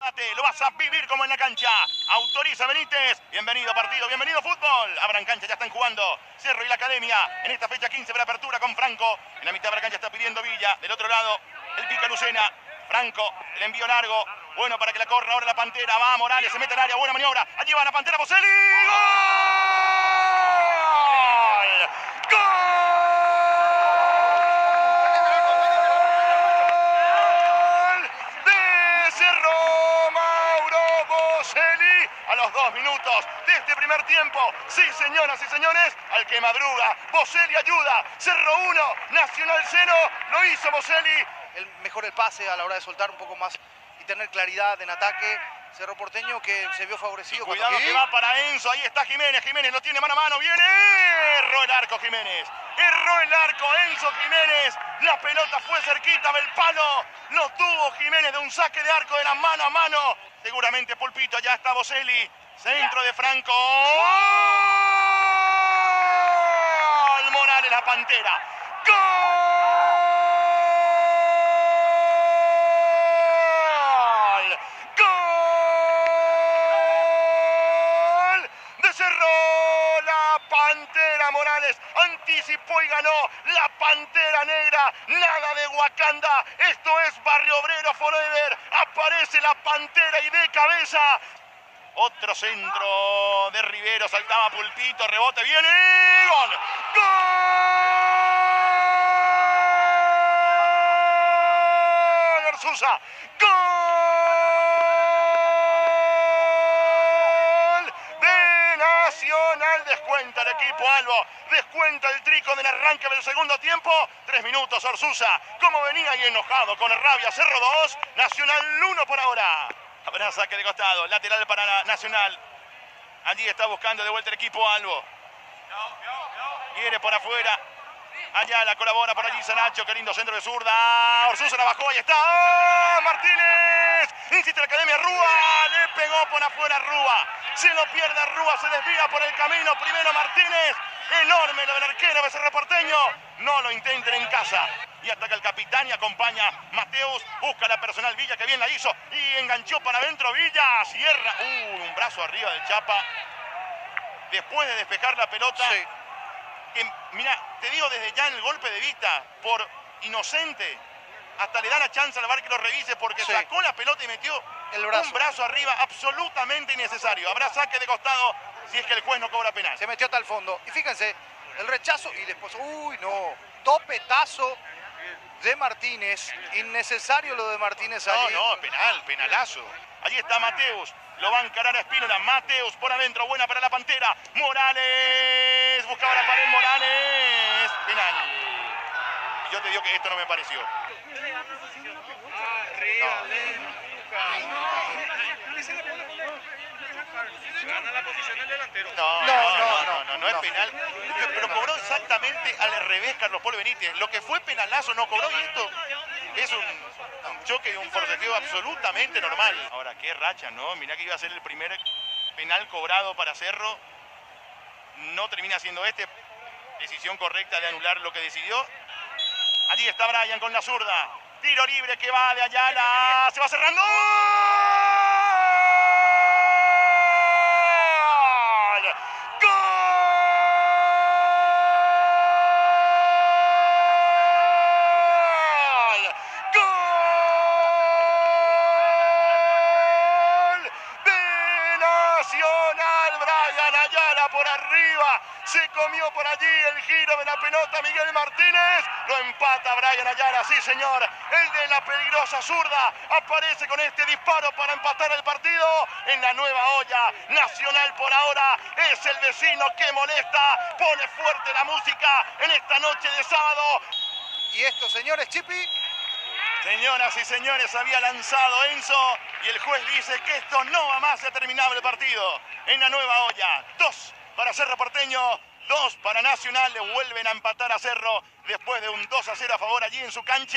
Lo vas a vivir como en la cancha. Autoriza Benítez. Bienvenido partido, bienvenido fútbol. Abran cancha, ya están jugando Cerro y la Academia. En esta fecha 15 de la apertura con Franco. En la mitad de la cancha está pidiendo Villa. Del otro lado, el pica Lucena. Franco, el envío largo. Bueno, para que la corra ahora la Pantera. Va Morales, se mete en área. Buena maniobra. Allí va la Pantera. Boselli. ¡Gol! ¡Gol! De Cerro Mauro Boselli. A los 2 minutos de este primer tiempo. Sí, señoras y señores. Al que madruga. Boselli ayuda. Cerro 1, Nacional 0. Lo hizo Boselli. Mejor el pase a la hora de soltar un poco más y tener claridad en ataque. Cerro Porteño que se vio favorecido. Cuidado que va para Enzo, ahí está Jiménez, Jiménez lo tiene mano a mano, viene, erró el arco Jiménez, erró el arco Enzo Jiménez, la pelota fue cerquita del palo, lo tuvo Jiménez de un saque de arco de la mano a mano, seguramente Pulpito, allá está Boselli, centro de Franco, ¡gol! Morales la Pantera, ¡gol! Cerró la Pantera Morales, anticipó y ganó la Pantera Negra, nada de Wakanda, esto es Barrio Obrero Forever, aparece la Pantera y de cabeza, otro centro de Rivero, saltaba Pulpito, rebote, viene, gol, gol, Arzuza, gol. Nacional descuenta el equipo Albo, descuenta el Trico del arranque del segundo tiempo, 3 minutos Orsusa, como venía y enojado con rabia, Cerro 2, Nacional 1 por ahora. Habrá saque de costado, lateral para Nacional, allí está buscando de vuelta el equipo Albo, quiere por afuera, allá la colabora por allí Sanacho, qué lindo centro de zurda, Orsusa la bajó, ahí está, ¡oh! Martínez, insiste la Academia, Rúa, le pegó por afuera Rúa. Se lo pierde Rúa, se desvía por el camino. Primero Martínez. Enorme lo del arquero de Cerro Porteño. No lo intenten en casa. Y ataca el capitán y acompaña Mateus. Busca la personal Villa, que bien la hizo. Y enganchó para adentro Villa. Cierra. Un brazo arriba del Chapa. Después de despejar la pelota. Sí. Mira, te digo desde ya en el golpe de vista. Por inocente. Hasta le da la chance al VAR que lo revise porque sí. Sacó la pelota y metió un brazo arriba absolutamente innecesario. Habrá saque de costado si es que el juez no cobra penal. Se metió hasta el fondo. Y fíjense, el rechazo y después, uy no, topetazo de Martínez. Innecesario lo de Martínez allí. No, penal, penalazo. Allí está Mateus. Lo va a encarar a Espínola. Mateus por adentro, buena para la Pantera. Morales, buscaba la pared Morales. Penal. Y yo te digo que esto no me pareció. Gana la posición del delantero. No es penal. Pero cobró exactamente al revés Carlos Paul Benítez. Lo que fue penalazo no cobró y esto es un choque y un forcejeo absolutamente normal. Ahora, qué racha, ¿no? Mirá que iba a ser el primer penal cobrado para Cerro. No termina siendo este. Decisión correcta de anular lo que decidió. Allí está Brian con la zurda. Tiro libre que va de Ayala. Se va cerrando. ¡Gol! ¡Gol! ¡Gol! De Nacional. Brian Ayala por arriba. Se comió por allí el giro de la pelota Miguel Martínez. Lo empata Brian Ayala, sí señor. El de la peligrosa zurda aparece con este disparo para empatar el partido en la nueva olla. Nacional por ahora es el vecino que molesta. Pone fuerte la música en esta noche de sábado. Y esto, señores, Chipi. Señoras y señores, había lanzado Enzo y el juez dice que esto no va más, se ha terminado el partido en la nueva olla. 2 para Cerro Porteño, 2 para Nacional, le vuelven a empatar a Cerro después de un 2-0 a favor allí en su cancha.